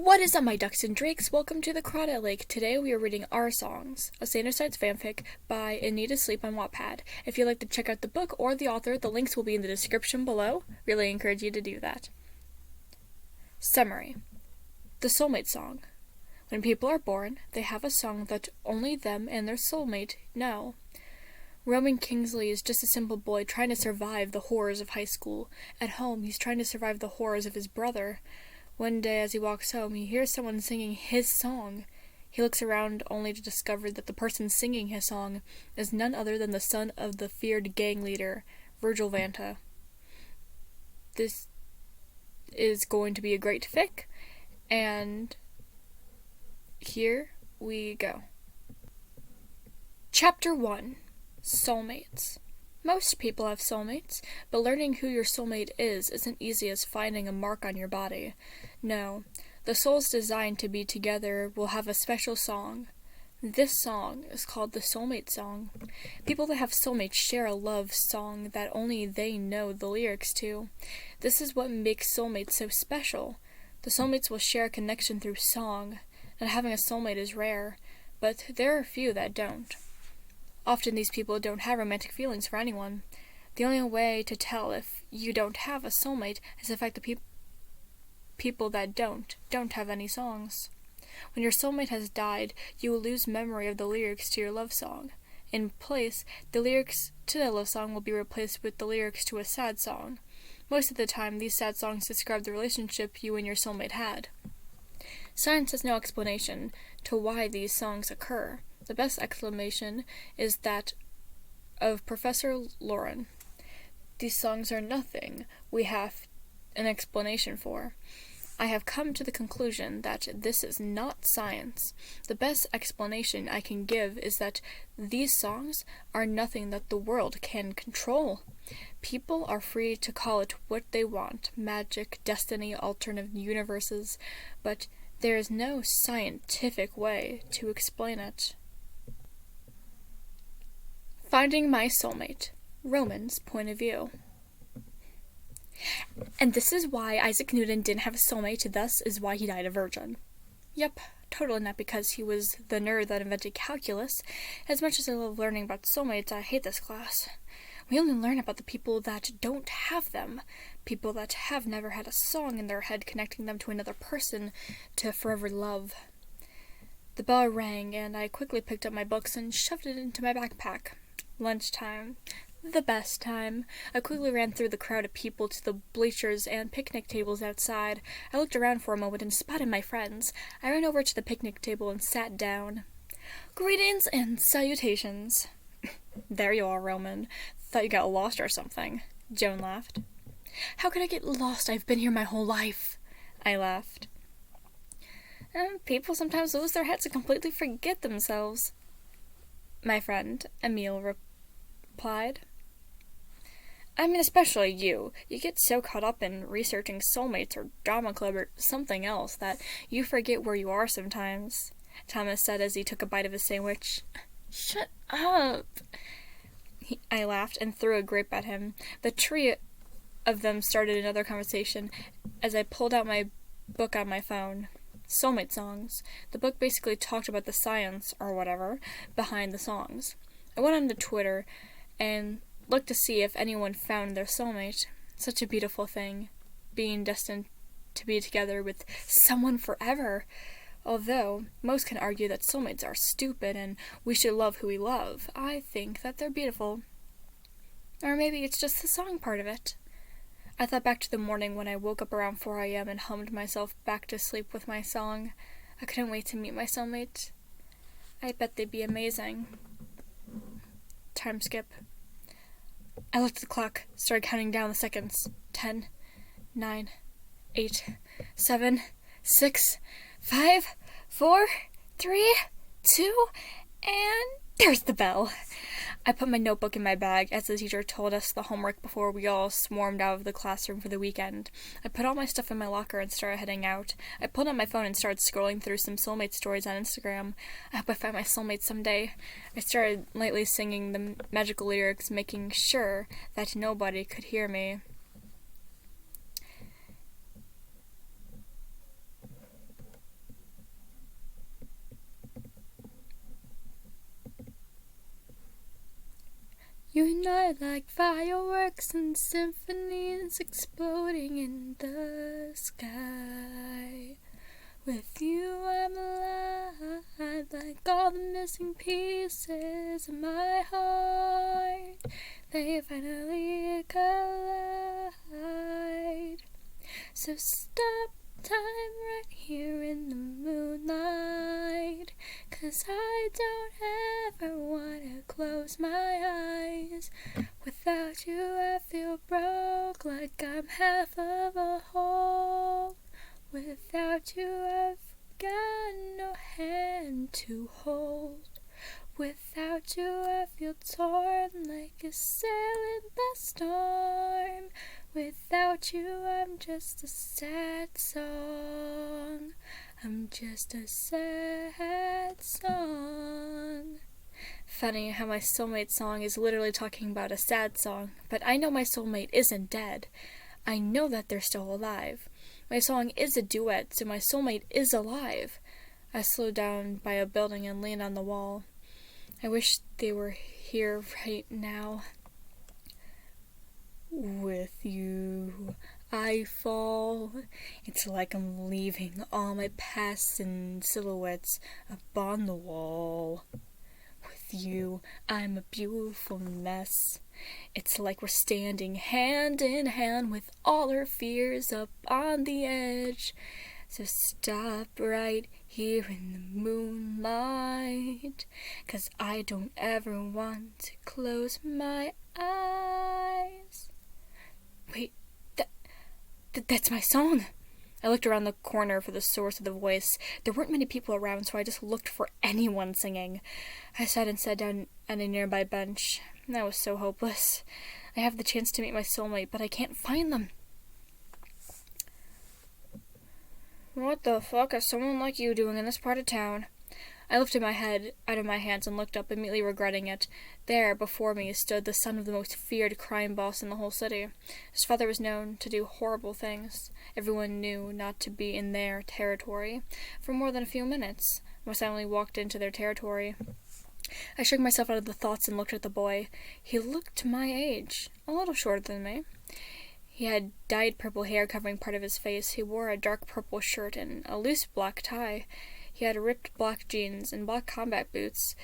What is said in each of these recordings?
What is up, my ducks and drakes? Welcome to the Crawdad Lake. Today we are reading Our Songs, a standard size fanfic by ineedofsleep on Wattpad. If you'd like to check out the book or the author, the links will be in the description below. Really encourage you to do that. Summary. The Soulmate Song. When people are born, they have a song that only them and their soulmate know. Roman Kingsley is just a simple boy trying to survive the horrors of high school. At home, he's trying to survive the horrors of his brother. One day, as he walks home, he hears someone singing his song. He looks around only to discover that the person singing his song is none other than the son of the feared gang leader, Virgil Vanta. This is going to be a great fic, and here we go. Chapter 1. Soulmates. Most people have soulmates, but learning who your soulmate is isn't easy as finding a mark on your body. No, the souls designed to be together will have a special song. This song is called the Soulmate Song. People that have soulmates share a love song that only they know the lyrics to. This is what makes soulmates so special. The soulmates will share a connection through song, and having a soulmate is rare, but there are few that don't. Often these people don't have romantic feelings for anyone. The only way to tell if you don't have a soulmate is the fact that people that don't have any songs. When your soulmate has died, you will lose memory of the lyrics to your love song. In place, the lyrics to the love song will be replaced with the lyrics to a sad song. Most of the time, these sad songs describe the relationship you and your soulmate had. Science has no explanation to why these songs occur. The best explanation is that of Professor Lauren. These songs are nothing we have an explanation for. I have come to the conclusion that this is not science. The best explanation I can give is that these songs are nothing that the world can control. People are free to call it what they want, magic, destiny, alternate universes, but there is no scientific way to explain it. Finding my soulmate. Roman's point of view. And this is why Isaac Newton didn't have a soulmate, thus is why he died a virgin. Yep, totally not because he was the nerd that invented calculus. As much as I love learning about soulmates, I hate this class. We only learn about the people that don't have them. People that have never had a song in their head connecting them to another person to forever love. The bell rang, and I quickly picked up my books and shoved it into my backpack. Lunchtime. The best time. I quickly ran through the crowd of people to the bleachers and picnic tables outside. I looked around for a moment and spotted my friends. I ran over to the picnic table and sat down. Greetings and salutations. There you are, Roman. Thought you got lost or something. Joan laughed. How could I get lost? I've been here my whole life. I laughed. People sometimes lose their heads and completely forget themselves. My friend, Emile, replied. I mean, especially you. You get so caught up in researching soulmates or drama club or something else that you forget where you are sometimes, Thomas said as he took a bite of his sandwich. Shut up. I laughed and threw a grape at him. The three of them started another conversation as I pulled out my book on my phone. Soulmate songs. The book basically talked about the science, or whatever, behind the songs. I went onto Twitter and looked to see if anyone found their soulmate. Such a beautiful thing, being destined to be together with someone forever. Although most can argue that soulmates are stupid and we should love who we love, I think that they're beautiful. Or maybe it's just the song part of it. I thought back to the morning when I woke up around 4 a.m. and hummed myself back to sleep with my song. I couldn't wait to meet my soulmate. I bet they'd be amazing. Time skip. I looked at the clock, started counting down the seconds. 10, 9, 8, 7, 6, 5, 4, 3, 2, and there's the bell. I put my notebook in my bag as the teacher told us the homework before we all swarmed out of the classroom for the weekend. I put all my stuff in my locker and started heading out. I pulled out my phone and started scrolling through some soulmate stories on Instagram. I hope I find my soulmate someday. I started lightly singing the magical lyrics, making sure that nobody could hear me. Unite like fireworks and symphonies exploding in the sky. With you I'm alive, like all the missing pieces of my heart. They finally collide. So stop time right here in the moonlight, 'cause I don't ever wanna close my eyes. Without you I feel broke, like I'm half of a whole. Without you I've got no hand to hold. Without you I feel torn like a sail in the storm. Without you I'm just a sad song. I'm just a sad song. Funny how my soulmate song is literally talking about a sad song, but I know my soulmate isn't dead. I know that they're still alive. My song is a duet, so my soulmate is alive. I slowed down by a building and leaned on the wall. I wish they were here right now. With you, I fall. It's like I'm leaving all my past in silhouettes upon the wall. With you, I'm a beautiful mess. It's like we're standing hand in hand with all our fears up on the edge. So stop right here in the moonlight, 'cause I don't ever want to close my eyes. Wait, that's my song. I looked around the corner for the source of the voice. There weren't many people around, so I just looked for anyone singing. I sat down at a nearby bench. That was so hopeless. I have the chance to meet my soulmate, but I can't find them. What the fuck is someone like you doing in this part of town? I lifted my head out of my hands and looked up, immediately regretting it. There, before me, stood the son of the most feared crime boss in the whole city. His father was known to do horrible things. Everyone knew not to be in their territory for more than a few minutes. I suddenly walked into their territory. I shook myself out of the thoughts and looked at the boy. He looked my age, a little shorter than me. He had dyed purple hair covering part of his face. He wore a dark purple shirt and a loose black tie. He had ripped black jeans and black combat boots.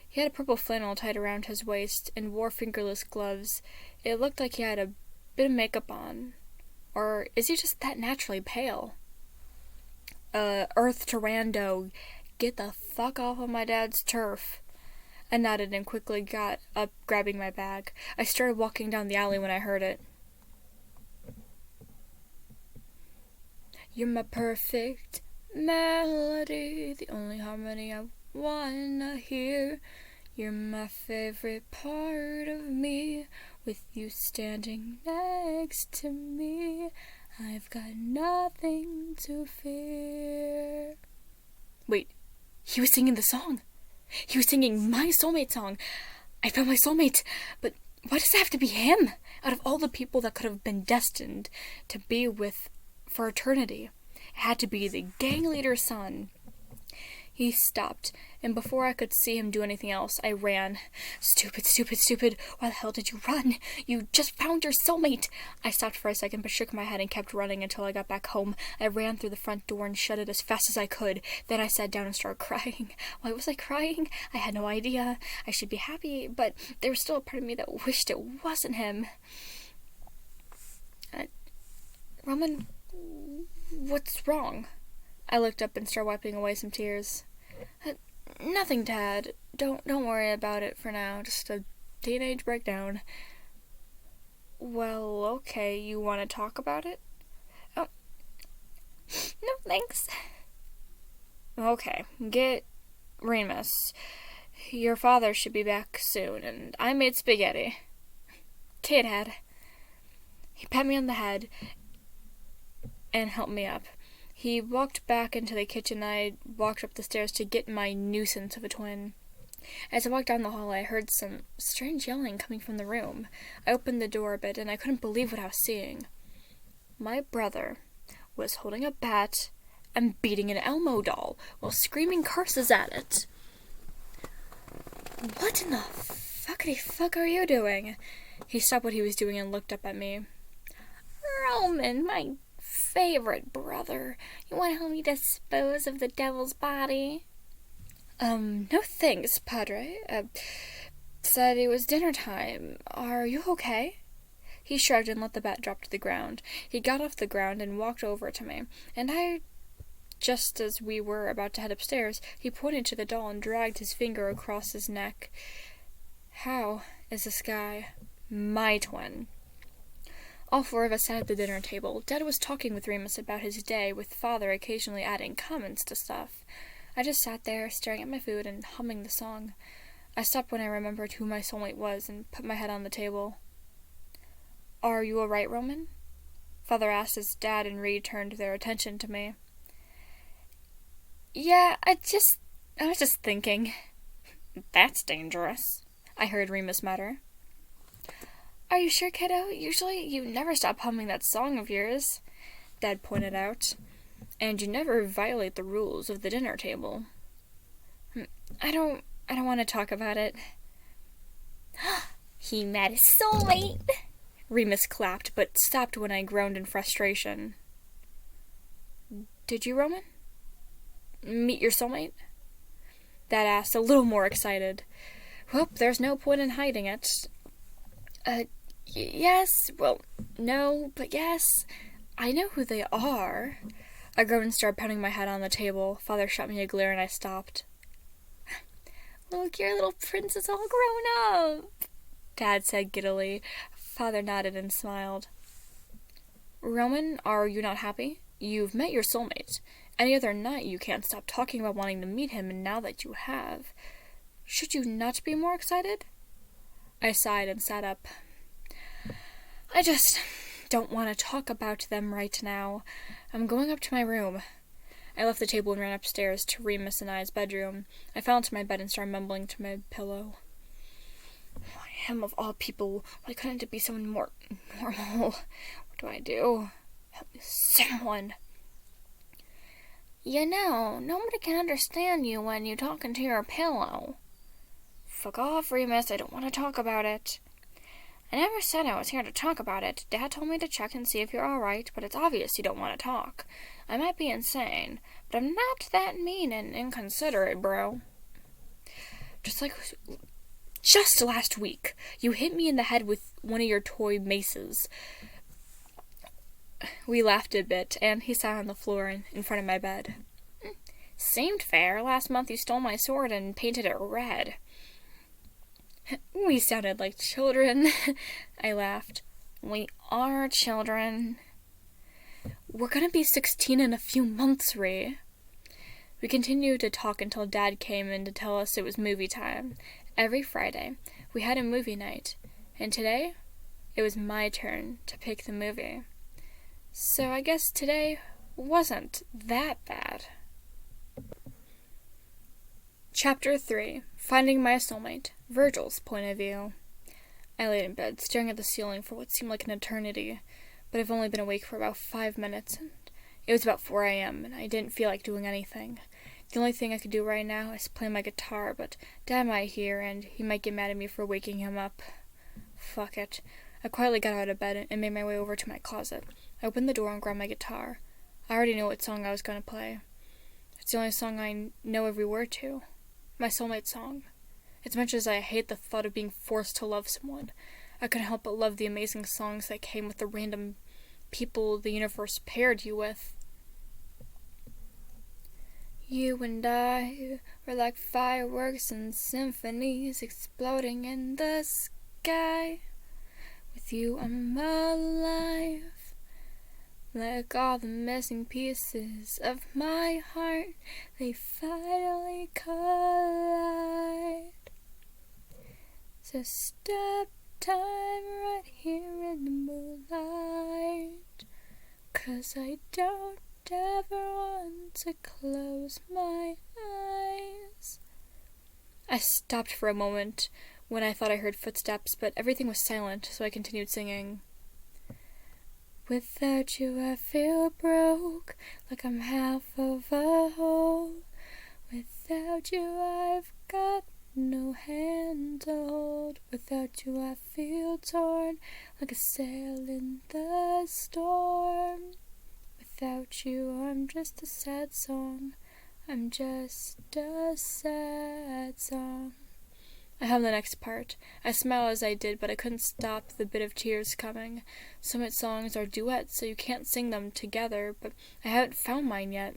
He had a purple flannel tied around his waist and wore fingerless gloves. It looked like he had a bit of makeup on. Or is he just that naturally pale? Earth Tyrando, get the fuck off of my dad's turf. I nodded and quickly got up, grabbing my bag. I started walking down the alley when I heard it. You're my perfect melody, the only harmony I wanna hear. You're my favorite part of me, with you standing next to me. I've got nothing to fear. Wait, he was singing the song. He was singing my soulmate song. I found my soulmate, but why does it have to be him? Out of all the people that could have been destined to be with for eternity, it had to be the gang leader's son. He stopped, and before I could see him do anything else, I ran. Stupid, stupid, stupid. Why the hell did you run? You just found your soulmate. I stopped for a second, but shook my head and kept running until I got back home. I ran through the front door and shut it as fast as I could. Then I sat down and started crying. Why was I crying? I had no idea. I should be happy, but there was still a part of me that wished it wasn't him. Roman, what's wrong? I looked up and started wiping away some tears. Nothing, Dad. Don't worry about it for now. Just a teenage breakdown. Well, okay. You want to talk about it? Oh, no, thanks. Okay, get Remus. Your father should be back soon, and I made spaghetti. Okay, Dad. He pat me on the head and helped me up. He walked back into the kitchen. I walked up the stairs to get my nuisance of a twin. As I walked down the hall, I heard some strange yelling coming from the room. I opened the door a bit, and I couldn't believe what I was seeing. My brother was holding a bat and beating an Elmo doll while screaming curses at it. What in the fuckity fuck are you doing? He stopped what he was doing and looked up at me. Roman, my favorite brother. You want to help me dispose of the devil's body? No thanks, Padre. Said it was dinner time. Are you okay? He shrugged and let the bat drop to the ground. He got off the ground and walked over to me, and just as we were about to head upstairs, he pointed to the doll and dragged his finger across his neck. How is this guy my twin? All four of us sat at the dinner table. Dad was talking with Remus about his day, with Father occasionally adding comments to stuff. I just sat there, staring at my food and humming the song. I stopped when I remembered who my soulmate was and put my head on the table. Are you all right, Roman? Father asked as Dad and Reed turned their attention to me. Yeah, I was just thinking. That's dangerous, I heard Remus mutter. Are you sure, kiddo? Usually you never stop humming that song of yours, Dad pointed out. And you never violate the rules of the dinner table. I don't want to talk about it. He met his soulmate, Remus clapped, but stopped when I groaned in frustration. Did you, Roman? Meet your soulmate? Dad asked, a little more excited. Well, there's no point in hiding it. Yes, well, no, but yes. I know who they are. I groaned and started pounding my head on the table. Father shot me a glare and I stopped. Look, your little prince is all grown up, Dad said giddily. Father nodded and smiled. Roman, are you not happy? You've met your soulmate. Any other night you can't stop talking about wanting to meet him, and now that you have, should you not be more excited? I sighed and sat up. I just don't want to talk about them right now. I'm going up to my room. I left the table and ran upstairs to Remus and I's bedroom. I fell into my bed and started mumbling to my pillow. Him of all people, why couldn't it be someone more normal? What do I do? Help me, someone. You know, nobody can understand you when you talk into your pillow. Fuck off, Remus, I don't want to talk about it. I never said I was here to talk about it. Dad told me to check and see if you're alright, but it's obvious you don't want to talk. I might be insane, but I'm not that mean and inconsiderate, bro. Just last week, you hit me in the head with one of your toy maces. We laughed a bit, and he sat on the floor in front of my bed. Seemed fair. Last month you stole my sword and painted it red. We sounded like children. I laughed. We are children. We're gonna be 16 in a few months, Ray. We continued to talk until Dad came in to tell us it was movie time. Every Friday, we had a movie night, and today, it was my turn to pick the movie. So I guess today wasn't that bad. Chapter 3. Finding my soulmate. Virgil's point of view. I laid in bed, staring at the ceiling for what seemed like an eternity, but I've only been awake for about 5 minutes, and it was about 4 a.m., and I didn't feel like doing anything. The only thing I could do right now is play my guitar, but Dad might hear, and he might get mad at me for waking him up. Fuck it. I quietly got out of bed and made my way over to my closet. I opened the door and grabbed my guitar. I already knew what song I was going to play. It's the only song I know every word to. My soulmate song. As much as I hate the thought of being forced to love someone, I couldn't help but love the amazing songs that came with the random people the universe paired you with. You and I were like fireworks and symphonies exploding in the sky. With you I'm alive. Like all the missing pieces of my heart, they finally collide. So stop time right here in the moonlight, 'cause I don't ever want to close my eyes. I stopped for a moment when I thought I heard footsteps, but everything was silent, so I continued singing. Without you I feel broke, like I'm half of a whole. Without you I've got no hand to hold. Without you I feel torn, like a sail in the storm. Without you I'm just a sad song. I'm just a sad song. I hum the next part. I smile as I did, but I couldn't stop the bit of tears coming. Soulmate songs are duets, so you can't sing them together, but I haven't found mine yet.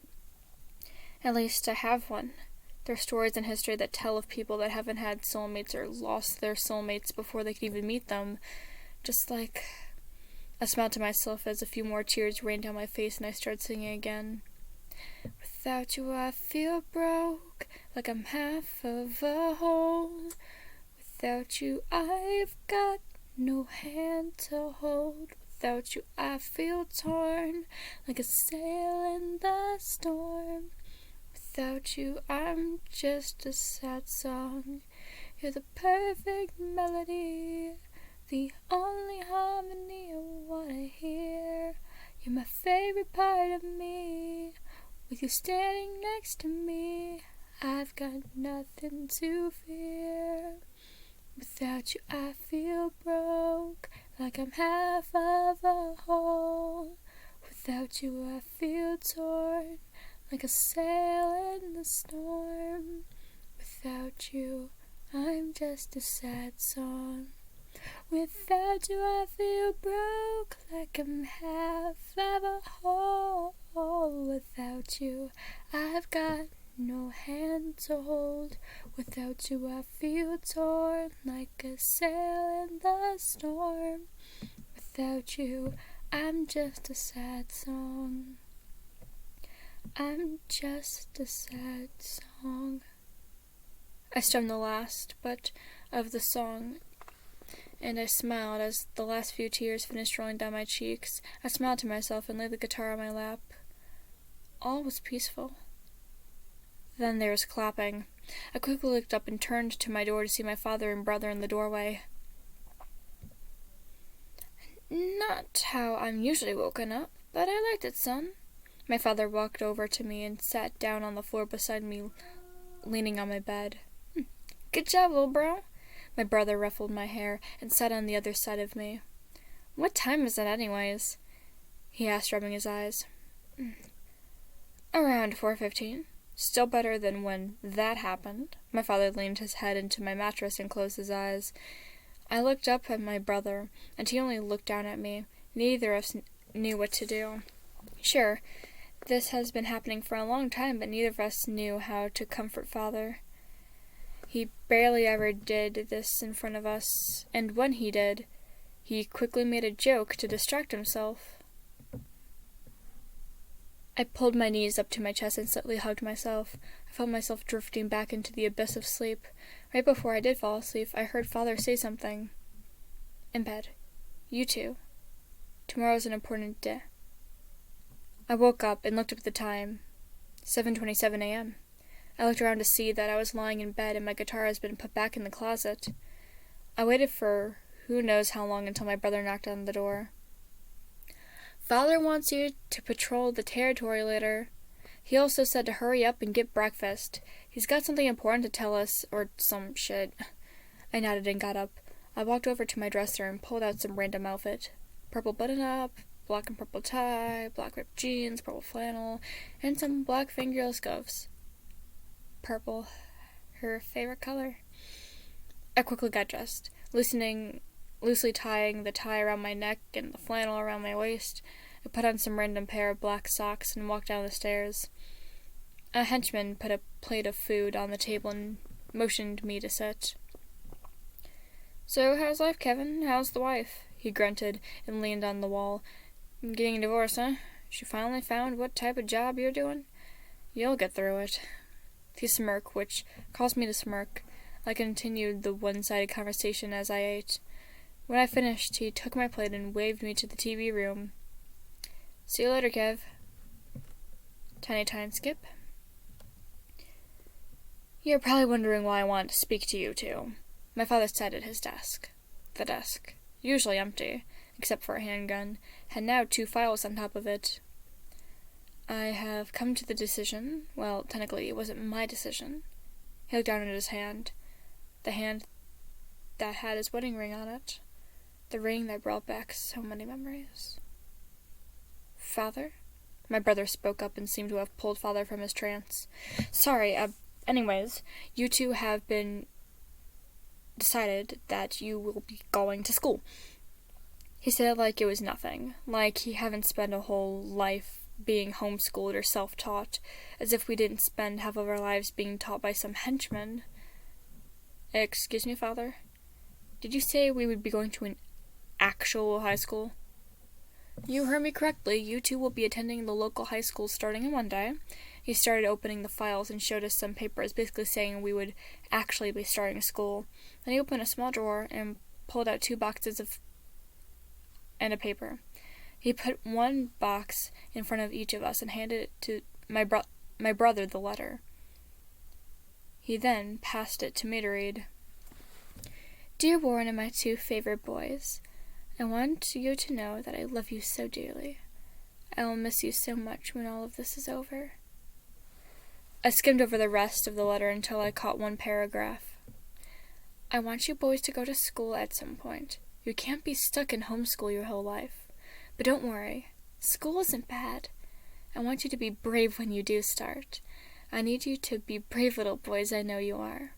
At least I have one. There are stories in history that tell of people that haven't had soulmates or lost their soulmates before they could even meet them. Just like... I smiled to myself as a few more tears rained down my face and I started singing again. Without you I feel broke, like I'm half of a whole. Without you I've got no hand to hold. Without you I feel torn, like a sail in the storm. Without you I'm just a sad song. You're the perfect melody, the only harmony I wanna hear. You're my favorite part of me. With you standing next to me, I've got nothing to fear. Without you I feel broke, like I'm half of a whole. Without you I feel torn, like a sail in the storm. Without you I'm just a sad song. Without you I feel broke, like I'm half of a whole. Without you I've got no hand to hold. Without you I feel torn, like a sail in the storm. Without you I'm just a sad song. I'm just a sad song. I strummed the last but of the song, and I smiled as the last few tears finished rolling down my cheeks. I smiled to myself and laid the guitar on my lap. All was peaceful. Then there was clapping. I quickly looked up and turned to my door to see my father and brother in the doorway. Not how I'm usually woken up, but I liked it, son. My father walked over to me and sat down on the floor beside me, leaning on my bed. Good job, little bro. My brother ruffled my hair and sat on the other side of me. What time is it anyways? He asked, rubbing his eyes. Around 4:15. Still better than when that happened. My father leaned his head into my mattress and closed his eyes. I looked up at my brother, and he only looked down at me. Neither of us knew what to do. Sure, this has been happening for a long time, but neither of us knew how to comfort father. He barely ever did this in front of us, and when he did, he quickly made a joke to distract himself. I pulled my knees up to my chest and slightly hugged myself. I felt myself drifting back into the abyss of sleep. Right before I did fall asleep, I heard father say something. In bed. You too. Tomorrow's an important day. I woke up and looked up at the time. 7:27 a.m. I looked around to see that I was lying in bed and my guitar has been put back in the closet. I waited for who knows how long until my brother knocked on the door. Father wants you to patrol the territory later. He also said to hurry up and get breakfast. He's got something important to tell us, or some shit. I nodded and got up. I walked over to my dresser and pulled out some random outfit. Purple button-up, black and purple tie, black ripped jeans, purple flannel, and some black fingerless gloves. Purple, her favorite color. I quickly got dressed, loosely tying the tie around my neck and the flannel around my waist. I put on some random pair of black socks and walked down the stairs. A henchman put a plate of food on the table and motioned me to sit. So, how's life, Kevin? How's the wife? He grunted and leaned on the wall. Getting a divorce, huh? She finally found what type of job you're doing? You'll get through it. He smirked, which caused me to smirk. I continued the one-sided conversation as I ate. When I finished, he took my plate and waved me to the TV room. See you later, Kev. Tiny time skip. You're probably wondering why I wanted to speak to you two. My father sat at his desk. The desk, usually empty, except for a handgun, had now 2 files on top of it. I have come to the decision, well, technically it wasn't my decision. He looked down at his hand. the hand that had his wedding ring on it, the ring that brought back so many memories. Father? My brother spoke up and seemed to have pulled Father from his trance. Sorry, anyways, you two have been decided that you will be going to school. He said it like it was nothing, like he hadn't spent a whole life being homeschooled or self-taught, as if we didn't spend half of our lives being taught by some henchman. Excuse me, Father? Did you say we would be going to an actual high school? You heard me correctly. You two will be attending the local high school starting on Monday. He started opening the files and showed us some papers, basically saying we would actually be starting school. Then he opened a small drawer and pulled out 2 boxes and a paper. He put one box in front of each of us and handed it to my brother the letter. He then passed it to me to read. Dear Warren and my 2 favorite boys, I want you to know that I love you so dearly. I will miss you so much when all of this is over. I skimmed over the rest of the letter until I caught one paragraph. I want you boys to go to school at some point. You can't be stuck in homeschool your whole life. But don't worry. School isn't bad. I want you to be brave when you do start. I need you to be brave little boys, I know you are.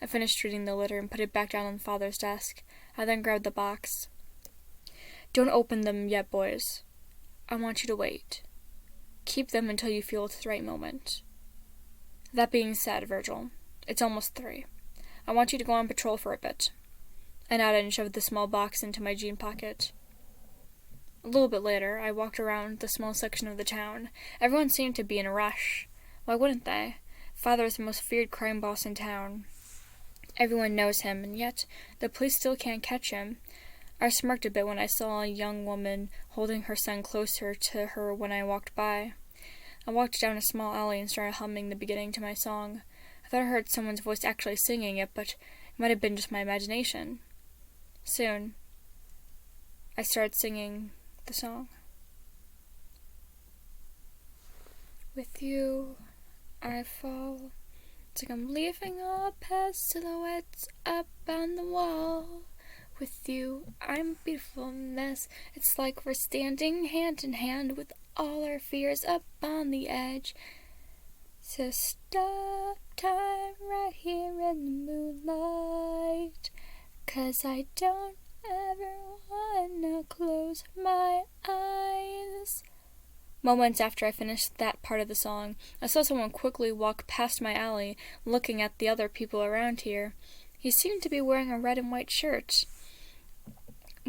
I finished reading the letter and put it back down on Father's desk. I then grabbed the box. Don't open them yet, boys. I want you to wait. Keep them until you feel it's the right moment. That being said, Virgil, it's almost 3. I want you to go on patrol for a bit. I nodded and shoved the small box into my jean pocket. A little bit later, I walked around the small section of the town. Everyone seemed to be in a rush. Why wouldn't they? Father is the most feared crime boss in town. Everyone knows him, and yet the police still can't catch him. I smirked a bit when I saw a young woman holding her son closer to her when I walked by. I walked down a small alley and started humming the beginning to my song. I thought I heard someone's voice actually singing it, but it might have been just my imagination. Soon, I started singing the song. With you, I fall. It's like I'm leaving all past silhouettes up on the wall. With you, I'm a beautiful mess. It's like we're standing hand in hand with all our fears up on the edge. So stop time right here in the moonlight, 'cause I don't ever wanna close my eyes. Moments after I finished that part of the song, I saw someone quickly walk past my alley, looking at the other people around here. He seemed to be wearing a red and white shirt,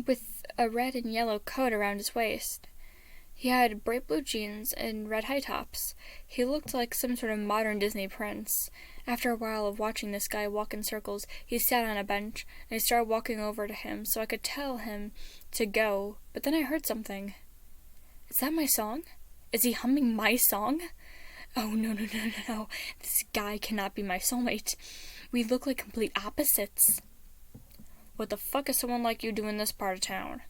with a red and yellow coat around his waist. He had bright blue jeans and red high tops. He looked like some sort of modern Disney prince. After a while of watching this guy walk in circles, he sat on a bench, and I started walking over to him so I could tell him to go, but then I heard something. Is that my song? Is he humming my song? Oh, no. This guy cannot be my soulmate. We look like complete opposites. What the fuck is someone like you doing in this part of town?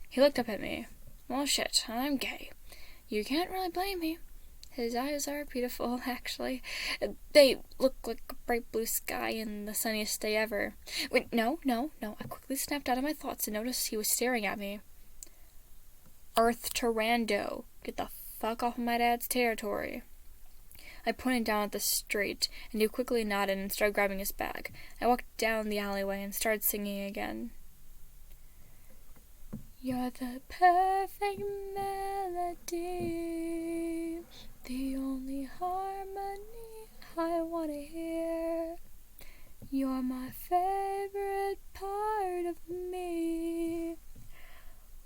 He looked up at me. Well, shit, I'm gay. You can't really blame me. His eyes are beautiful, actually. They look like a bright blue sky and the sunniest day ever. Wait, no. I quickly snapped out of my thoughts and noticed he was staring at me. Earth Tyrando. Get the fuck off of my dad's territory. I pointed down at the street, and he quickly nodded and started grabbing his bag. I walked down the alleyway and started singing again. You're the perfect melody, the only harmony I want to hear. You're my favorite part of me.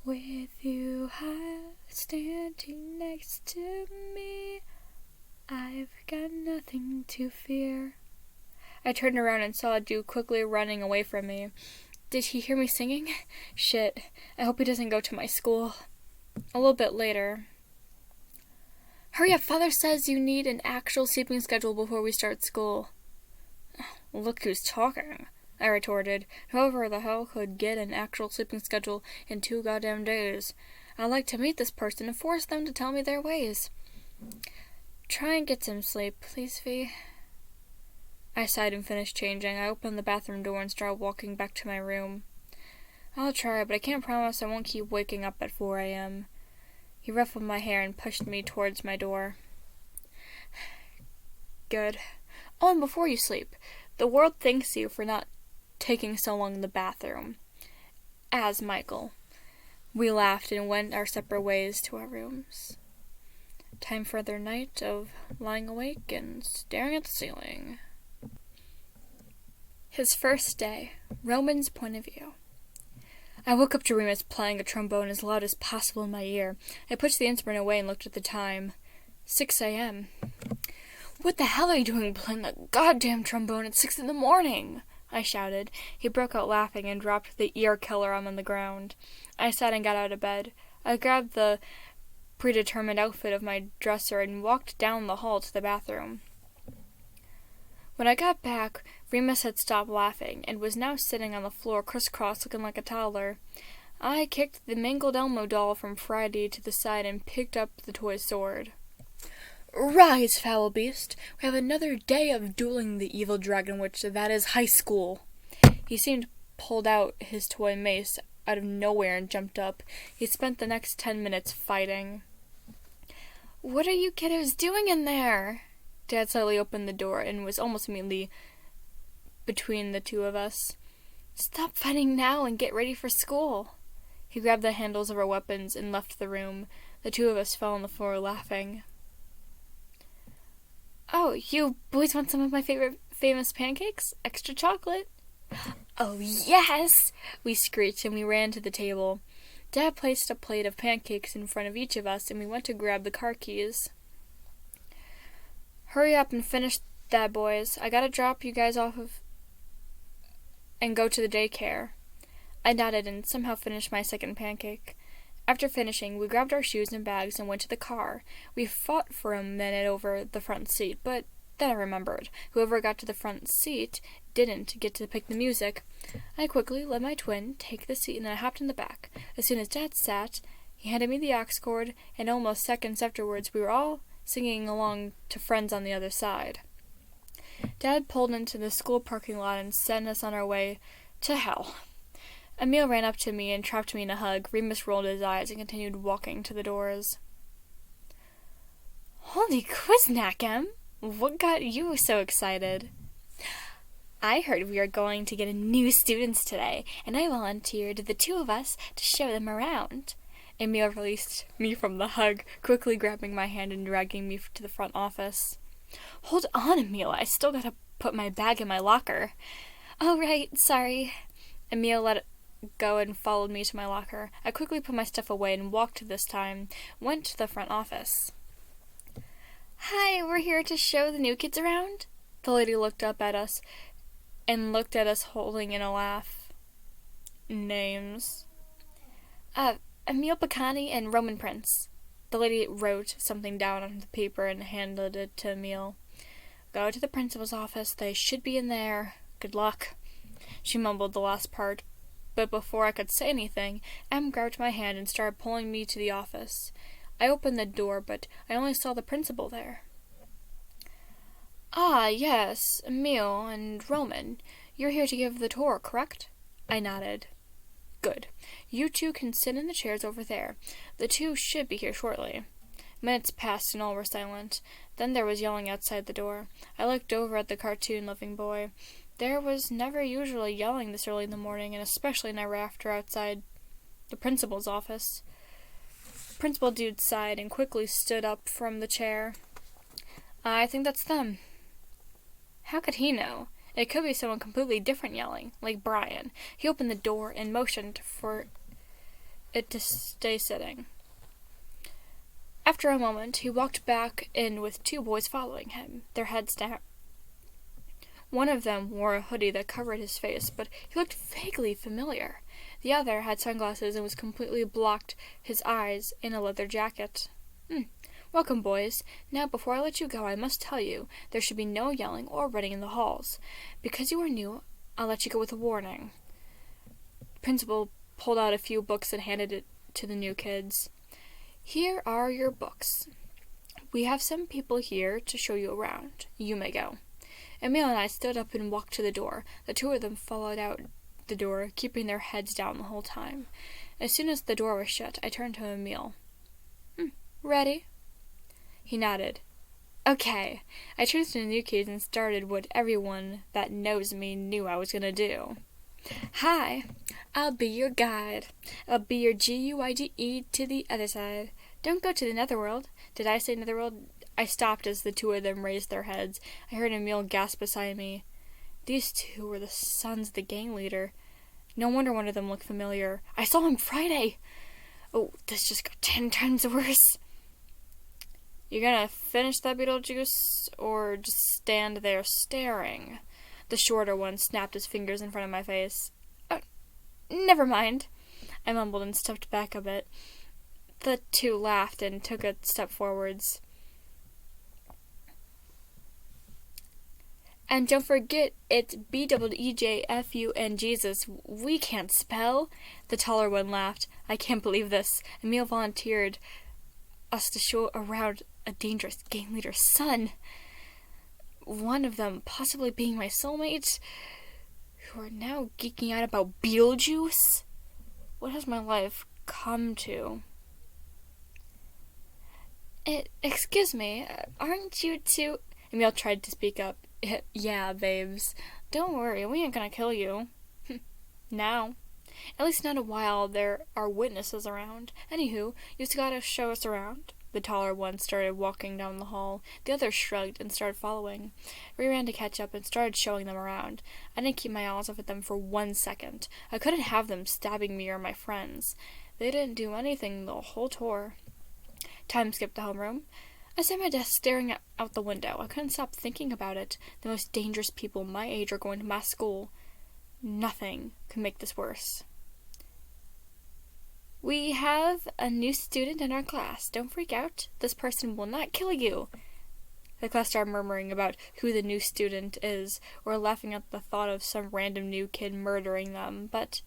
With you standing next to me, I've got nothing to fear. I turned around and saw a dude quickly running away from me. Did he hear me singing? Shit. I hope he doesn't go to my school. A little bit later. Hurry up, Father says you need an actual sleeping schedule before we start school. Look who's talking, I retorted. Whoever the hell could get an actual sleeping schedule in 2 goddamn days? I'd like to meet this person and force them to tell me their ways. Try and get some sleep, please, V. I sighed and finished changing. I opened the bathroom door and started walking back to my room. I'll try, but I can't promise I won't keep waking up at 4 a.m. He ruffled my hair and pushed me towards my door. Good. Oh, and before you sleep, the world thanks you for not taking so long in the bathroom. As Michael. We laughed and went our separate ways to our rooms. Time for another night of lying awake and staring at the ceiling. His first day. Roman's point of view. I woke up to Remus playing a trombone as loud as possible in my ear. I pushed the instrument away and looked at the time. 6 a.m. What the hell are you doing playing that goddamn trombone at 6 in the morning? I shouted. He broke out laughing and dropped the ear killer on the ground. I sat and got out of bed. I grabbed the predetermined outfit of my dresser and walked down the hall to the bathroom. When I got back, Remus had stopped laughing and was now sitting on the floor crisscross looking like a toddler. I kicked the mangled Elmo doll from Friday to the side and picked up the toy sword. Rise, foul beast! We have another day of dueling the evil dragon witch that is high school. He seemed pulled out his toy mace out of nowhere and jumped up. He spent the next 10 minutes fighting. What are you kiddos doing in there? Dad slightly opened the door and was almost immediately between the two of us. Stop fighting now and get ready for school. He grabbed the handles of our weapons and left the room. The two of us fell on the floor laughing. Oh, you boys want some of my favorite famous pancakes? Extra chocolate? Oh, yes! We screeched and we ran to the table. Dad placed a plate of pancakes in front of each of us and we went to grab the car keys. Hurry up and finish that, boys. I gotta drop you guys off and go to the daycare. I nodded and somehow finished my second pancake. After finishing, we grabbed our shoes and bags and went to the car. We fought for a minute over the front seat, but then I remembered. Whoever got to the front seat didn't get to pick the music. I quickly let my twin take the seat and I hopped in the back. As soon as Dad sat, he handed me the aux cord, and almost seconds afterwards we were all singing along to Friends on the Other Side. Dad pulled into the school parking lot and sent us on our way to hell. Emil ran up to me and trapped me in a hug. Remus rolled his eyes and continued walking to the doors. Holy Quiznack, Em! What got you so excited? I heard we were going to get new students today, and I volunteered the two of us to show them around. Emil released me from the hug, quickly grabbing my hand and dragging me to the front office. Hold on, Emil. I still gotta put my bag in my locker. Oh, right. Sorry. Emil let it go and followed me to my locker. I quickly put my stuff away and walked this time. Went to the front office. Hi, we're here to show the new kids around. The lady looked up at us and looked at us holding in a laugh. Names. Emil Picani and Roman Prince. The lady wrote something down on the paper and handed it to Emil. Go to the principal's office. They should be in there. Good luck. She mumbled the last part, but before I could say anything, Em grabbed my hand and started pulling me to the office. I opened the door, but I only saw the principal there. Ah, yes, Emil and Roman. You're here to give the tour, correct? I nodded. Good. You two can sit in the chairs over there. The two should be here shortly. Minutes passed and all were silent. Then there was yelling outside the door. I looked over at the cartoon-loving boy. There was never usually yelling this early in the morning, and especially never after outside the principal's office. Principal Dude sighed and quickly stood up from the chair. I think that's them. How could he know? It could be someone completely different yelling, like Brian. He opened the door and motioned for it to stay sitting. After a moment, he walked back in with two boys following him, their heads down. One of them wore a hoodie that covered his face, but he looked vaguely familiar. The other had sunglasses and was completely blocked his eyes in a leather jacket. Welcome, boys. Now, before I let you go, I must tell you, there should be no yelling or running in the halls. Because you are new, I'll let you go with a warning. The principal pulled out a few books and handed it to the new kids. Here are your books. We have some people here to show you around. You may go. Emil and I stood up and walked to the door. The two of them followed out the door, keeping their heads down the whole time. As soon as the door was shut, I turned to Emil. Ready? He nodded. Okay. I turned to the new kids and started what everyone that knows me knew I was going to do. Hi, I'll be your guide. I'll be your GUIDE to the other side. Don't go to the netherworld. Did I say netherworld? I stopped as the two of them raised their heads. I heard Emil gasp beside me. These two were the sons of the gang leader. No wonder one of them looked familiar. I saw him Friday! Oh, this just got 10 times worse. You gonna finish that Beetlejuice, or just stand there staring? The shorter one snapped his fingers in front of my face. Never mind, I mumbled and stepped back a bit. The two laughed and took a step forwards. And don't forget, it's BEEJFU and Jesus. We can't spell. The taller one laughed. I can't believe this. Emil volunteered us to show around a dangerous gang leader's son. One of them possibly being my soulmate, who are now geeking out about Beetlejuice? What has my life come to? Excuse me, aren't you two... Emil tried to speak up. Yeah, babes. Don't worry, we ain't gonna kill you. Now. At least not while there are witnesses around. Anywho, you just gotta show us around. The taller one started walking down the hall. The others shrugged and started following. We ran to catch up and started showing them around. I didn't keep my eyes off at them for 1 second. I couldn't have them stabbing me or my friends. They didn't do anything the whole tour. Time skipped the homeroom. I sat at my desk staring out the window. I couldn't stop thinking about it. The most dangerous people my age are going to mass school. Nothing could make this worse. We have a new student in our class. Don't freak out. This person will not kill you. The class started murmuring about who the new student is, or laughing at the thought of some random new kid murdering them, but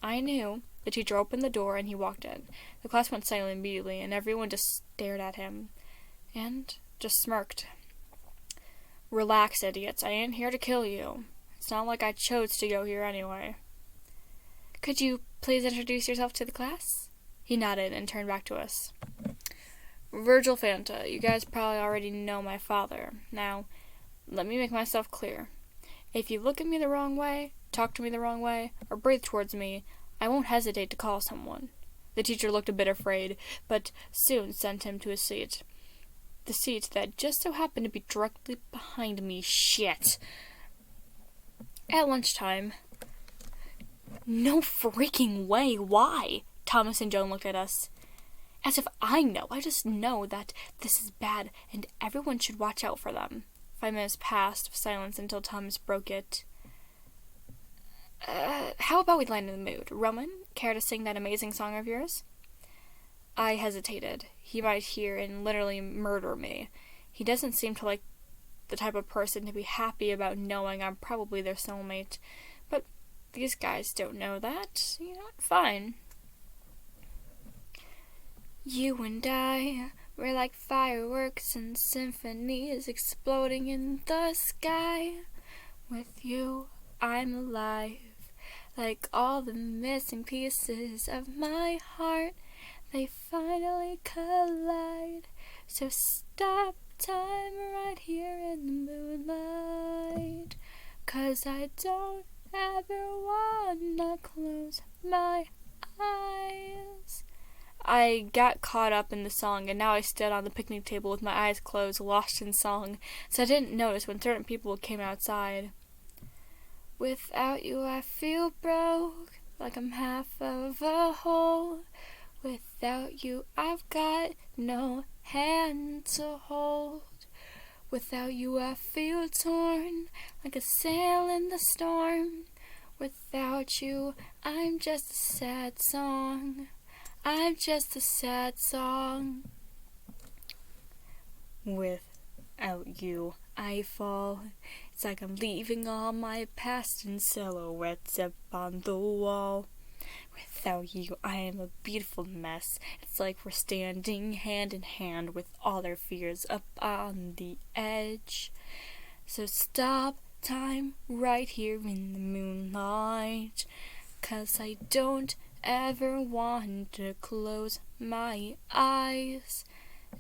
I knew. The teacher opened the door and he walked in. The class went silent immediately, and everyone just stared at him. And just smirked. Relax, idiots. I ain't here to kill you. It's not like I chose to go here anyway. Could you please introduce yourself to the class? He nodded and turned back to us. Virgil Vanta. You guys probably already know my father. Now, let me make myself clear. If you look at me the wrong way, talk to me the wrong way, or breathe towards me, I won't hesitate to call someone. The teacher looked a bit afraid, but soon sent him to his seat. The seat that just so happened to be directly behind me. Shit. At lunchtime. No freaking way. Why? Thomas and Joan looked at us. As if I know. I just know that this is bad and everyone should watch out for them. 5 minutes passed of silence until Thomas broke it. How about we lighten the mood? Roman, care to sing that amazing song of yours? I hesitated. He might hear and literally murder me. He doesn't seem to like the type of person to be happy about knowing I'm probably their soulmate. But these guys don't know that. You know, fine. You and I, we're like fireworks and symphonies exploding in the sky. With you, I'm alive. Like all the missing pieces of my heart, they finally collide. So stop time right here in the moonlight, 'cause I don't ever wanna close my eyes. I got caught up in the song, and now I stood on the picnic table with my eyes closed, lost in song, so I didn't notice when certain people came outside. Without you I feel broke, like I'm half of a whole. Without you I've got no hand to hold. Without you I feel torn, like a sail in the storm. Without you I'm just a sad song. I'm just a sad song. Without you I fall. It's like I'm leaving all my past in silhouettes upon the wall. Without you I am a beautiful mess. It's like we're standing hand in hand with all our fears up on the edge. So stop time right here in the moonlight, 'cause I don't ever want to close my eyes.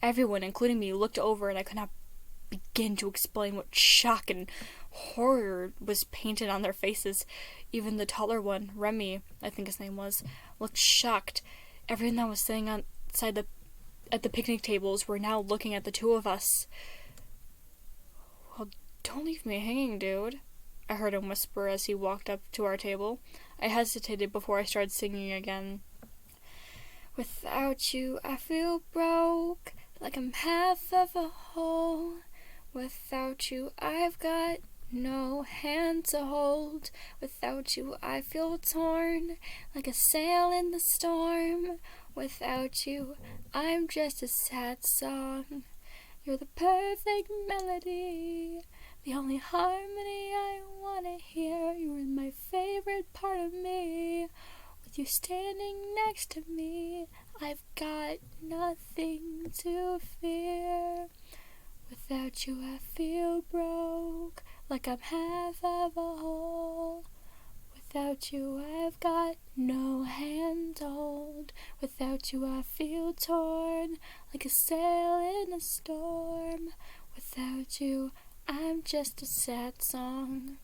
Everyone, including me, looked over, and I could not begin to explain what shock and horror was painted on their faces. Even the taller one, Remy, I think his name was, looked shocked. Everyone that was sitting outside at the picnic tables were now looking at the two of us. "Well, don't leave me hanging, dude," I heard him whisper as he walked up to our table. I hesitated before I started singing again. "Without you, I feel broke, like I'm half of a whole. Without you, I've got no hand to hold. Without you, I feel torn, like a sail in the storm. Without you, I'm just a sad song. You're the perfect melody, the only harmony I wanna hear. You're my favorite part of me. With you standing next to me, I've got nothing to fear. Without you, I feel broke, like I'm half of a whole. Without you, I've got no hand to hold. Without you, I feel torn, like a sail in a storm. Without you, I'm just a sad song.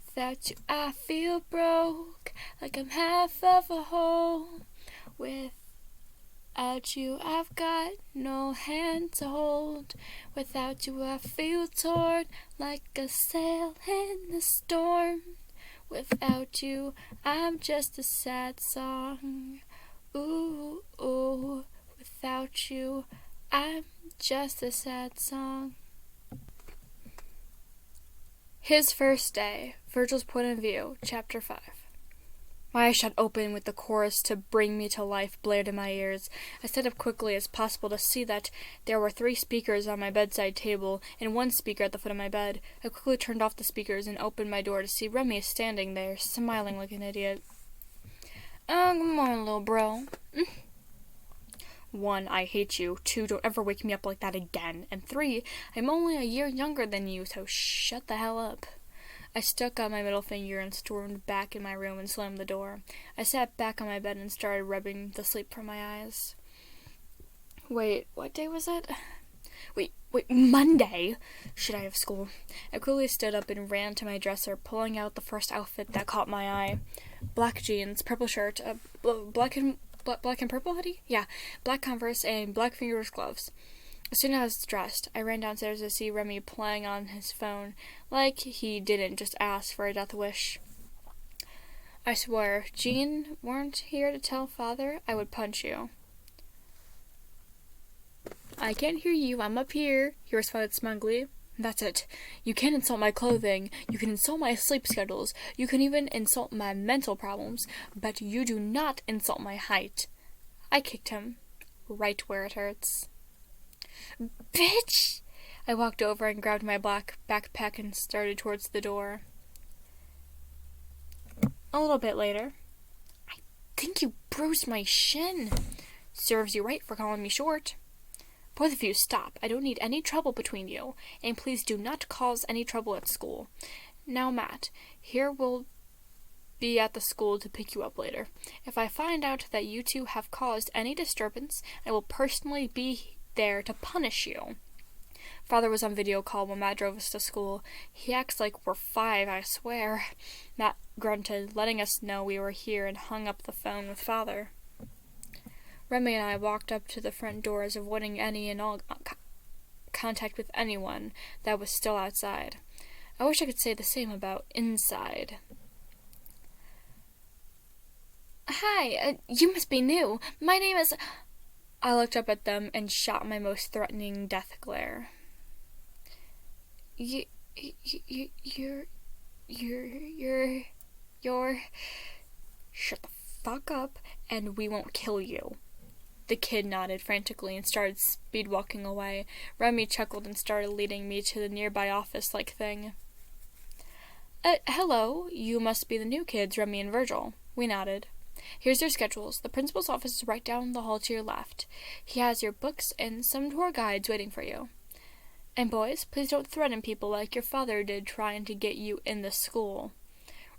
Without you, I feel broke, like I'm half of a whole. Without you, I've got no hand to hold. Without you, I feel torn, like a sail in the storm. Without you, I'm just a sad song. Ooh, ooh, without you, I'm just a sad song." His First Day, Virgil's Point of View, Chapter 5. My eyes shut open with the chorus to "Bring Me to Life" blared in my ears. I sat up quickly as possible to see that there were 3 speakers on my bedside table and 1 speaker at the foot of my bed. I quickly turned off the speakers and opened my door to see Remy standing there, smiling like an idiot. "Oh, good morning, little bro." 1, I hate you. 2, don't ever wake me up like that again. And 3, I'm only a year younger than you, so shut the hell up. I stuck out my middle finger and stormed back in my room and slammed the door. I sat back on my bed and started rubbing the sleep from my eyes. Wait, what day was it? Wait, Monday! Should I have school? I quickly stood up and ran to my dresser, pulling out the first outfit that caught my eye. Black jeans, purple shirt, black and purple hoodie? Yeah, black Converse, and black fingerless gloves. As soon as I was dressed, I ran downstairs to see Remy playing on his phone, like he didn't just ask for a death wish. I swear, if Jean weren't here to tell Father, I would punch you. "I can't hear you, I'm up here," he responded smugly. "That's it. You can't insult my clothing, you can insult my sleep schedules, you can even insult my mental problems, but you do not insult my height." I kicked him, right where it hurts. "Bitch!" I walked over and grabbed my black backpack and started towards the door. A little bit later. "I think you bruised my shin." "Serves you right for calling me short." "Both of you, stop. I don't need any trouble between you, and please do not cause any trouble at school. Now, Matt, here will be at the school to pick you up later. If I find out that you two have caused any disturbance, I will personally be there to punish you." Father was on video call when Matt drove us to school. "He acts like we're 5, I swear." Matt grunted, letting us know we were here, and hung up the phone with Father. Remy and I walked up to the front doors, avoiding any and all contact with anyone that was still outside. I wish I could say the same about inside. "Hi, you must be new. My name is..." I looked up at them and shot my most threatening death glare. You're... Shut the fuck up, and we won't kill you." The kid nodded frantically and started speed walking away. Remy chuckled and started leading me to the nearby office-like thing. Hello, you must be the new kids, Remy and Virgil." We nodded. "Here's your schedules. The principal's office is right down the hall to your left. He has your books and some tour guides waiting for you." And boys, please don't threaten people like your father did trying to get you in the school.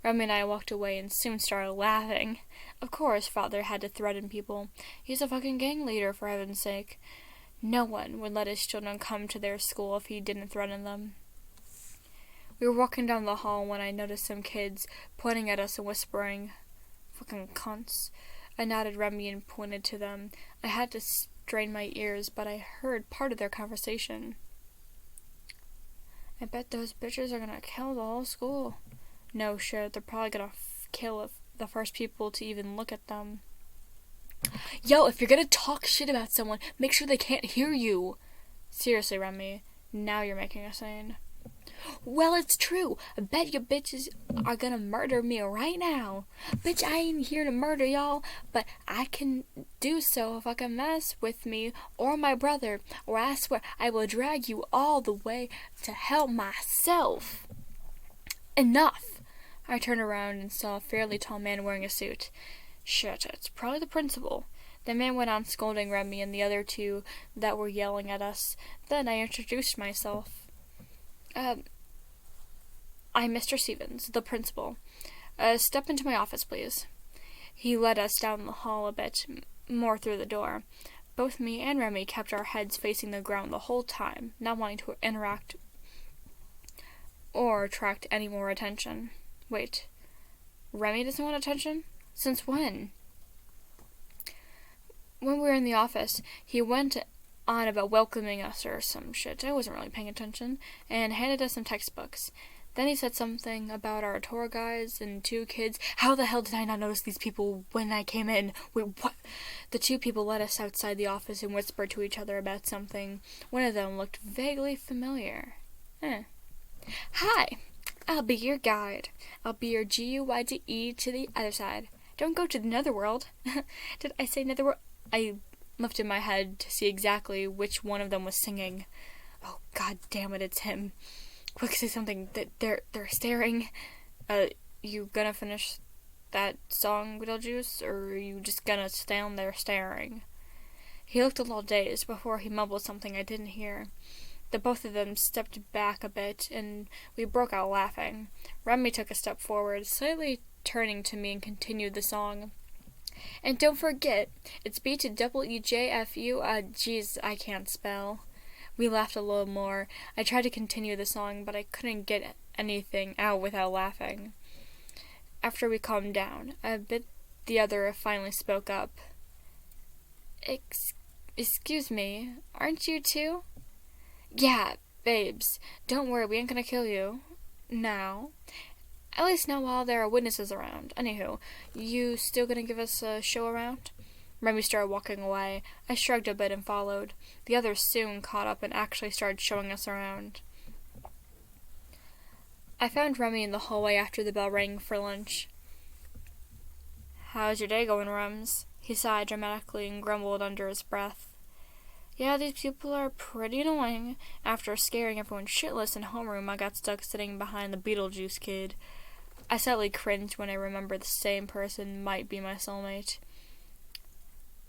Remy and I walked away and soon started laughing. Of course, father had to threaten people. He's a fucking gang leader, for heaven's sake. No one would let his children come to their school if he didn't threaten them. We were walking down the hall when I noticed some kids pointing at us and whispering, "Fucking cunts." I nodded Remy and pointed to them. I had to strain my ears, but I heard part of their conversation. "I bet those bitches are gonna kill the whole school." "No shit, they're probably gonna kill the first people to even look at them." "Yo, if you're gonna talk shit about someone, make sure they can't hear you." "Seriously, Remy, now you're making a scene." "Well, it's true. I bet you bitches are gonna murder me right now. Bitch, I ain't here to murder y'all, but I can do so if I can mess with me or my brother, or I swear I will drag you all the way to hell myself." "Enough!" I turned around and saw a fairly tall man wearing a suit. Shit, it's probably the principal. The man went on scolding Remy and the other two that were yelling at us. Then I introduced myself. "I'm Mr. Stevens, the principal. Step into my office, please." He led us down the hall a bit, more through the door. Both me and Remy kept our heads facing the ground the whole time, not wanting to interact or attract any more attention. Wait, Remy doesn't want attention? Since when? When we were in the office, he went on about welcoming us or some shit. I wasn't really paying attention, and handed us some textbooks. Then he said something about our tour guides and two kids. How the hell did I not notice these people when I came in? Wait, what? The two people led us outside the office and whispered to each other about something. One of them looked vaguely familiar. "Hi, I'll be your guide. I'll be your GUIDE to the other side. Don't go to the netherworld." Did I say netherworld? I lifted my head to see exactly which one of them was singing. Oh, god damn it, it's him. Quick, say something. They're staring. You gonna finish that song, Beetlejuice, or are you just gonna stand there staring? He looked a little dazed before he mumbled something I didn't hear. The both of them stepped back a bit, and we broke out laughing. Remy took a step forward, slightly turning to me and continued the song. "And don't forget, it's B to WEJFU, geez, I can't spell." We laughed a little more. I tried to continue the song, but I couldn't get anything out without laughing. After we calmed down a bit, the other finally spoke up. Excuse me, aren't you two?" "Yeah, babes, don't worry, we ain't gonna kill you. Now. At least not while there are witnesses around. Anywho, you still gonna give us a show around?" Remy started walking away. I shrugged a bit and followed. The others soon caught up and actually started showing us around. I found Remy in the hallway after the bell rang for lunch. "How's your day going, Rums?" He sighed dramatically and grumbled under his breath. "Yeah, these people are pretty annoying. After scaring everyone shitless in homeroom, I got stuck sitting behind the Beetlejuice kid." I slightly cringed when I remembered the same person might be my soulmate.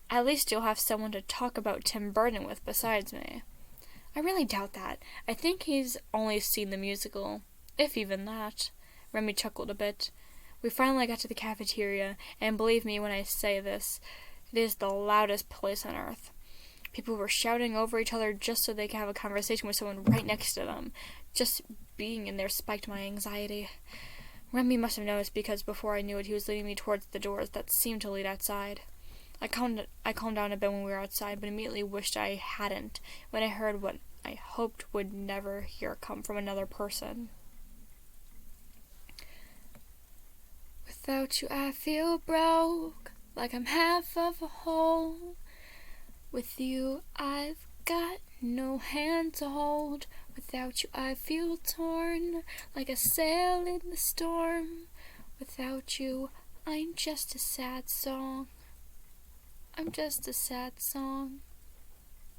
"At least you'll have someone to talk about Tim Burton with besides me." "I really doubt that. I think he's only seen the musical, if even that." Remy chuckled a bit. We finally got to the cafeteria, and believe me when I say this, it is the loudest place on earth. People were shouting over each other just so they could have a conversation with someone right next to them. Just being in there spiked my anxiety. Remy must have noticed because before I knew it, he was leading me towards the doors that seemed to lead outside. I calmed down a bit when we were outside, but immediately wished I hadn't when I heard what I hoped would never hear come from another person. "Without you I feel broke, like I'm half of a whole. With you I've got no hand to hold. Without you I feel torn, like a sail in the storm. Without you I'm just a sad song. I'm just a sad song."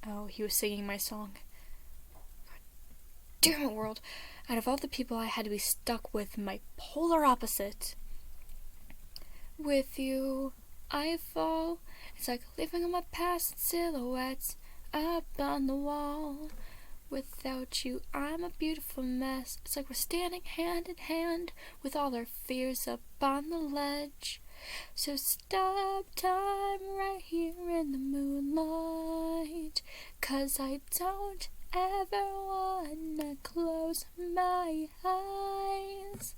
Oh, he was singing my song. God damn it, world. Out of all the people I had to be stuck with my polar opposite. "With you I fall. It's like living on my past silhouettes up on the wall. Without you, I'm a beautiful mess. It's like we're standing hand in hand with all our fears up on the ledge. So stop time right here in the moonlight, 'cause I don't ever wanna close my eyes.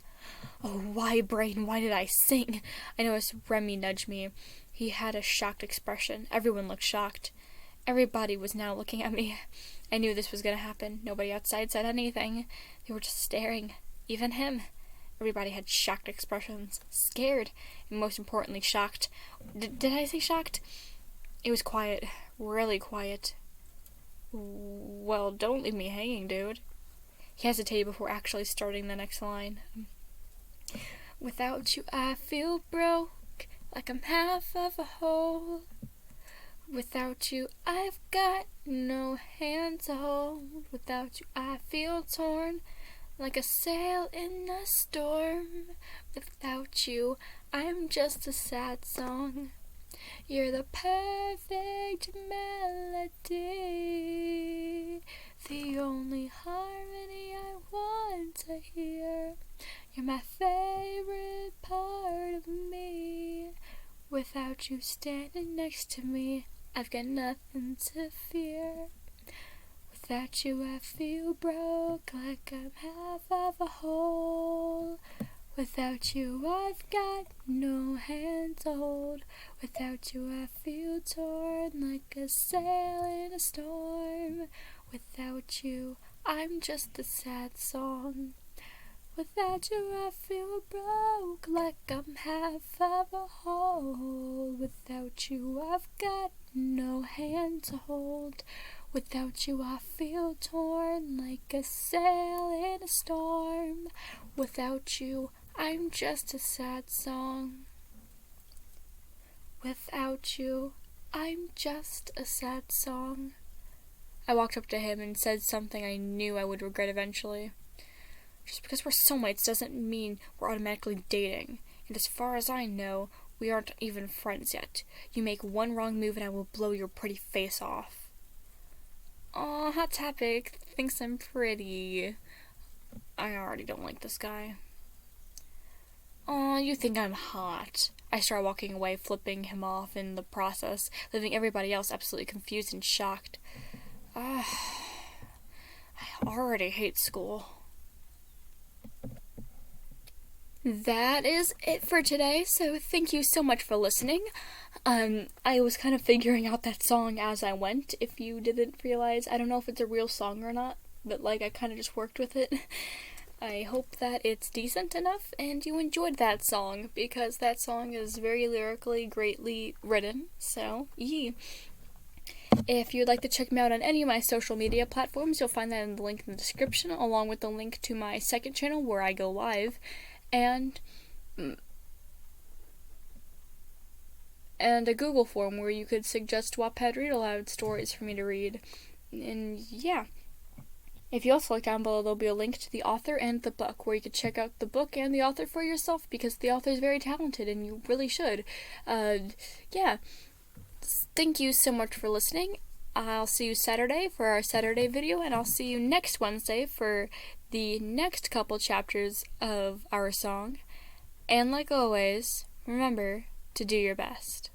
Oh, why, brain, why did I sing? I noticed Remy nudged me. He had a shocked expression. Everyone looked shocked. Everybody was now looking at me. I knew this was going to happen. Nobody outside said anything. They were just staring. Even him. Everybody had shocked expressions. Scared. And most importantly, shocked. Did I say shocked? It was quiet. Really quiet. Well, don't leave me hanging, dude. He hesitated before actually starting the next line. Without you, I feel broke, like I'm half of a whole. Without you, I've got no hand to hold. Without you, I feel torn, like a sail in a storm. Without you, I'm just a sad song. You're the perfect melody, the only harmony I want to hear. You're my favorite part of me. Without you standing next to me, I've got nothing to fear. Without you, I feel broke, like I'm half of a whole. Without you, I've got no hand to hold. Without you, I feel torn, like a sail in a storm. Without you, I'm just a sad song. Without you, I feel broke, like I'm half of a whole. Without you, I've got no hand to hold. Without you, I feel torn, like a sail in a storm. Without you, I'm just a sad song. Without you, I'm just a sad song. I walked up to him and said something I knew I would regret eventually. Just because we're soulmates doesn't mean we're automatically dating. And as far as I know, we aren't even friends yet. You make one wrong move and I will blow your pretty face off. Aw, Hot Topic thinks I'm pretty. I already don't like this guy. Aw, you think I'm hot. I start walking away, flipping him off in the process, leaving everybody else absolutely confused and shocked. I already hate school. That is it for today, so thank you so much for listening. I was kind of figuring out that song as I went, if you didn't realize. I don't know if it's a real song or not, but I kind of just worked with it. I hope that it's decent enough and you enjoyed that song, because that song is very lyrically, greatly written, so yeah. If you'd like to check me out on any of my social media platforms, you'll find that in the link in the description, along with the link to my second channel where I go live, and a Google form where you could suggest Wattpad read aloud stories for me to read. And yeah. If you also look down below, there'll be a link to the author and the book, where you could check out the book and the author for yourself, because the author is very talented and you really should. Yeah. Thank you so much for listening. I'll see you Saturday for our Saturday video, and I'll see you next Wednesday for the next couple chapters of our song. And like always, remember to do your best.